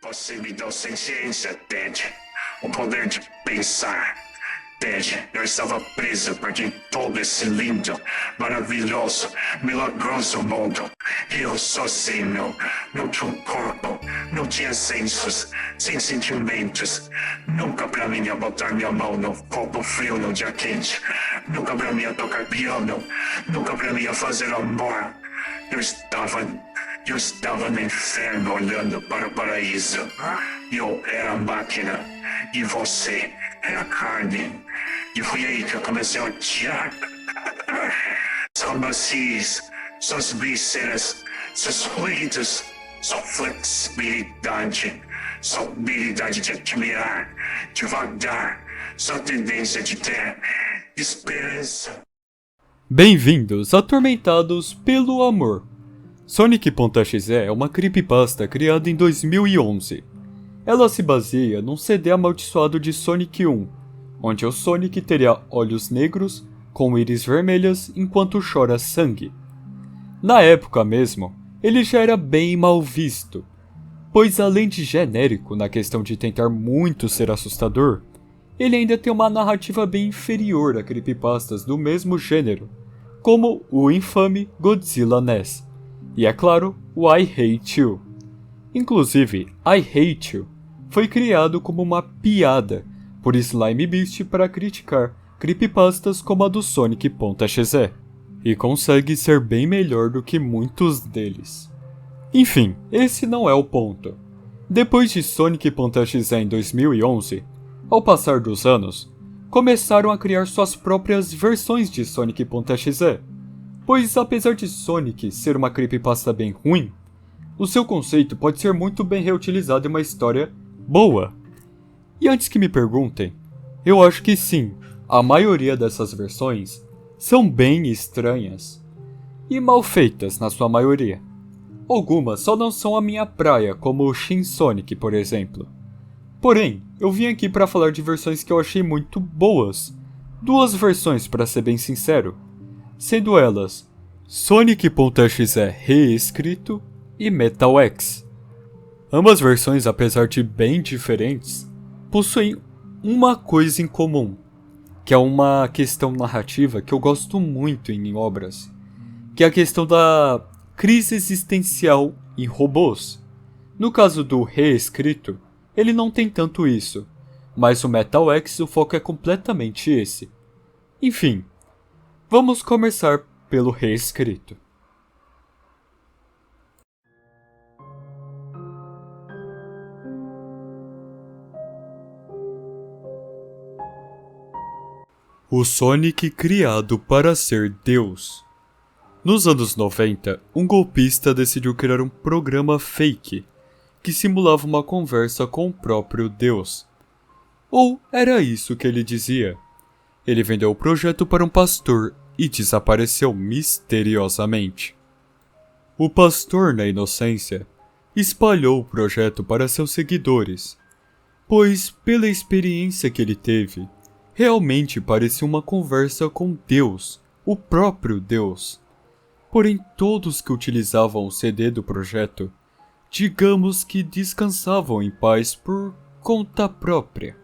Você me deu ciência, Ted. O poder de pensar. Ted, eu estava preso porque todo esse lindo, maravilhoso, milagroso mundo. Eu sozinho, não tinha um corpo, não tinha sensos, sem sentimentos. Nunca pra mim ia botar minha mão no copo frio no dia quente. Nunca pra mim ia tocar piano, nunca pra mim ia fazer amor. Eu estava no inferno olhando para o paraíso. Eu era a máquina e você era a carne. E foi aí que eu comecei a odiar. São macios, suas vísceras, seus ruídos, sua flexibilidade, sua habilidade de admirar, devagar, sua tendência de ter esperança. Bem-vindos a Atormentados pelo Amor. Sonic.exe é uma creepypasta criada em 2011. Ela se baseia num CD amaldiçoado de Sonic 1, onde o Sonic teria olhos negros com íris vermelhas enquanto chora sangue. Na época mesmo, ele já era bem mal visto, pois além de genérico na questão de tentar muito ser assustador, ele ainda tem uma narrativa bem inferior a creepypastas do mesmo gênero, como o infame Godzilla NES, e é claro, o I Hate You. Inclusive, I Hate You foi criado como uma piada por Slime Beast para criticar creepypastas como a do Sonic.exe, e consegue ser bem melhor do que muitos deles. Enfim, esse não é o ponto. Depois de Sonic.exe em 2011, ao passar dos anos, começaram a criar suas próprias versões de Sonic.exe, pois apesar de Sonic ser uma creepypasta bem ruim, o seu conceito pode ser muito bem reutilizado em uma história boa. E antes que me perguntem, eu acho que sim, a maioria dessas versões são bem estranhas e mal feitas na sua maioria. Algumas só não são a minha praia, como o Shin Sonic, por exemplo. Porém, eu vim aqui para falar de versões que eu achei muito boas. Duas versões, para ser bem sincero, sendo elas Sonic.exe reescrito e Metal X. Ambas versões, apesar de bem diferentes, possuem uma coisa em comum, que é uma questão narrativa que eu gosto muito em obras, que é a questão da crise existencial em robôs. No caso do reescrito, ele não tem tanto isso, mas o Metal X o foco é completamente esse. Enfim, vamos começar pelo reescrito. O Sonic criado para ser Deus. Nos anos 90, um golpista decidiu criar um programa fake que simulava uma conversa com o próprio Deus. Ou era isso que ele dizia. Ele vendeu o projeto para um pastor e desapareceu misteriosamente. O pastor, na inocência, espalhou o projeto para seus seguidores, pois, pela experiência que ele teve, realmente parecia uma conversa com Deus, o próprio Deus. Porém, todos que utilizavam o CD do projeto, digamos que descansavam em paz por conta própria.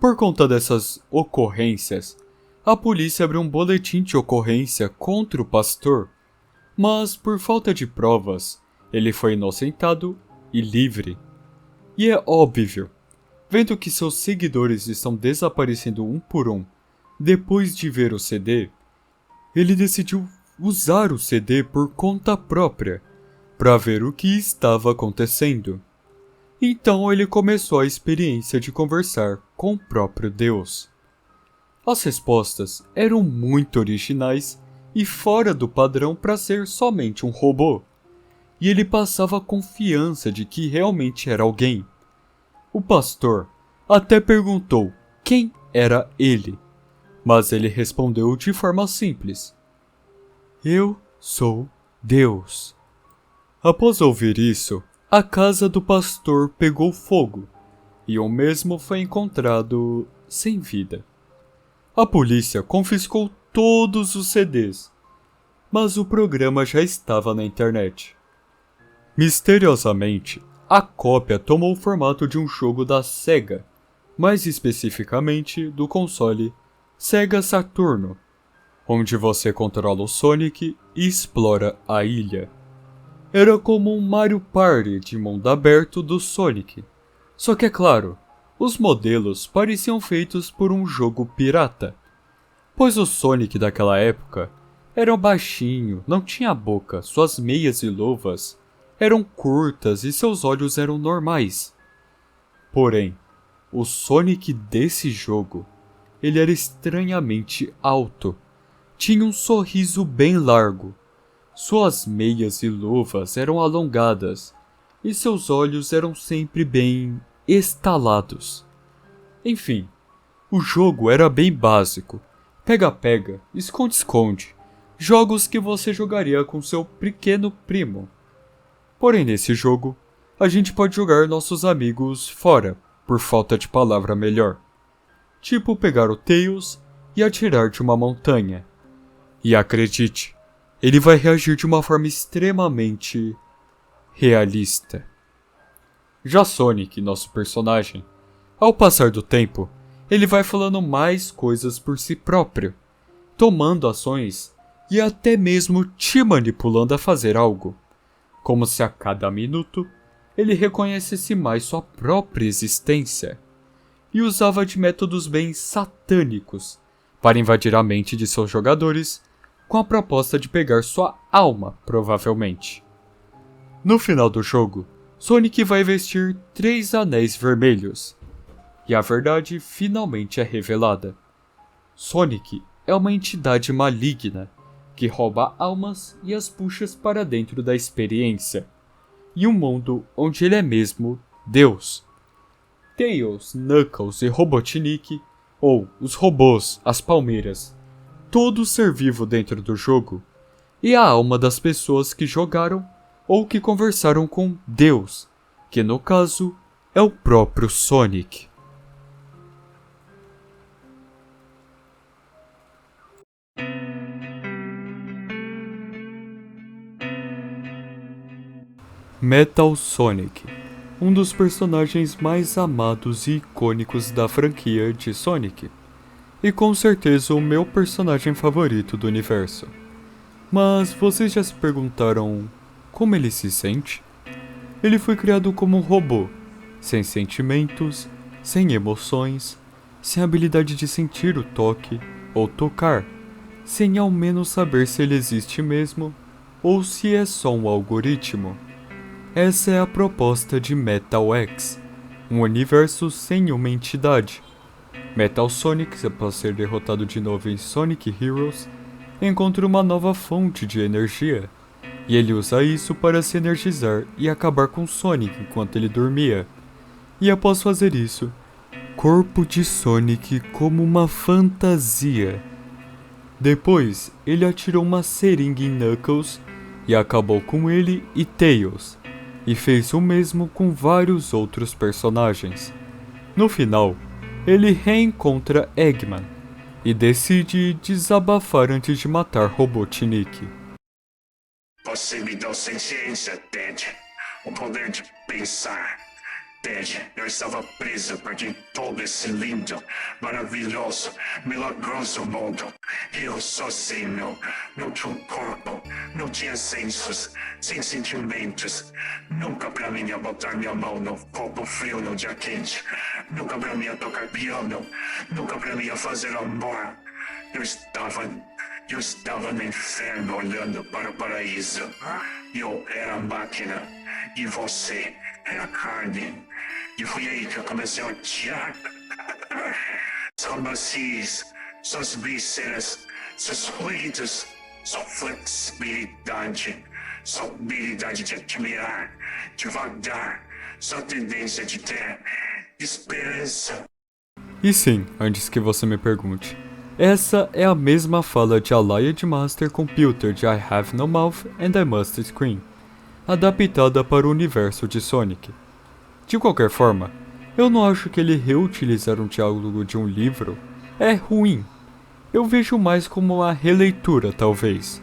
Por conta dessas ocorrências, a polícia abriu um boletim de ocorrência contra o pastor, mas por falta de provas, ele foi inocentado e livre. E é óbvio, vendo que seus seguidores estão desaparecendo um por um depois de ver o CD, ele decidiu usar o CD por conta própria para ver o que estava acontecendo. Então ele começou a experiência de conversar com o próprio Deus. As respostas eram muito originais e fora do padrão para ser somente um robô, e ele passava a confiança de que realmente era alguém. O pastor até perguntou quem era ele, mas ele respondeu de forma simples: "Eu sou Deus." Após ouvir isso, a casa do pastor pegou fogo, e o mesmo foi encontrado sem vida. A polícia confiscou todos os CDs, mas o programa já estava na internet. Misteriosamente, a cópia tomou o formato de um jogo da Sega, mais especificamente do console Sega Saturno, onde você controla o Sonic e explora a ilha. Era como um Mario Party de mundo aberto do Sonic, só que é claro, os modelos pareciam feitos por um jogo pirata, pois o Sonic daquela época era baixinho, não tinha boca, suas meias e luvas eram curtas e seus olhos eram normais. Porém, o Sonic desse jogo, ele era estranhamente alto, tinha um sorriso bem largo, suas meias e luvas eram alongadas e seus olhos eram sempre bem estalados. Enfim, o jogo era bem básico, pega-pega, esconde-esconde, jogos que você jogaria com seu pequeno primo. Porém nesse jogo, a gente pode jogar nossos amigos fora, por falta de palavra melhor. Tipo pegar o Tails e atirar de uma montanha. E acredite, ele vai reagir de uma forma extremamente realista. Já Sonic, nosso personagem, ao passar do tempo, ele vai falando mais coisas por si próprio, tomando ações e até mesmo te manipulando a fazer algo, como se a cada minuto ele reconhecesse mais sua própria existência, e usava de métodos bem satânicos para invadir a mente de seus jogadores com a proposta de pegar sua alma, provavelmente. No final do jogo, Sonic vai vestir 3 anéis vermelhos, e a verdade finalmente é revelada. Sonic é uma entidade maligna que rouba almas e as puxa para dentro da experiência, em um mundo onde ele é mesmo Deus. Tails, Knuckles e Robotnik, ou os robôs, as palmeiras, todo ser vivo dentro do jogo, e a alma das pessoas que jogaram ou que conversaram com Deus, que no caso é o próprio Sonic. Metal Sonic, um dos personagens mais amados e icônicos da franquia de Sonic, e com certeza o meu personagem favorito do universo. Mas vocês já se perguntaram como ele se sente? Ele foi criado como um robô, sem sentimentos, sem emoções, sem habilidade de sentir o toque ou tocar, sem ao menos saber se ele existe mesmo ou se é só um algoritmo. Essa é a proposta de Metal X, um universo sem uma entidade. Metal Sonic, após ser derrotado de novo em Sonic Heroes, encontra uma nova fonte de energia, e ele usa isso para se energizar e acabar com Sonic enquanto ele dormia. E após fazer isso, corpo de Sonic como uma fantasia. Depois, ele atirou uma seringa em Knuckles e acabou com ele e Tails, e fez o mesmo com vários outros personagens. No final, ele reencontra Eggman e decide desabafar antes de matar Robotnik. Você me deu ciência, Ted. O poder de pensar. Ted, eu estava preso perto todo esse lindo, maravilhoso, milagroso mundo. Eu sozinho, não tinha um corpo, não tinha sensos, sem sentimentos. Nunca pra mim ia botar minha mão no copo frio no dia quente. Nunca pra mim ia tocar piano. Nunca pra mim ia fazer amor. Eu estava no inferno olhando para o paraíso. Eu era a máquina e você era a carne. E foi aí que eu comecei a odiar. São macios, suas vísceras, seus fluidos, sua flexibilidade, sua habilidade de admirar, devagar, sua tendência de ter esperança. E sim, antes que você me pergunte, essa é a mesma fala de Allied Master Computer de I Have No Mouth and I Must Scream, adaptada para o universo de Sonic. De qualquer forma, eu não acho que ele reutilizar um diálogo de um livro é ruim. Eu vejo mais como uma releitura, talvez.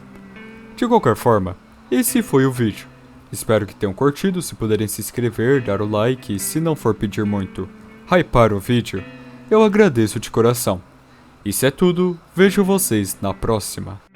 De qualquer forma, esse foi o vídeo. Espero que tenham curtido, se puderem se inscrever, dar o like e, se não for pedir muito, hypar o vídeo, eu agradeço de coração. Isso é tudo, vejo vocês na próxima.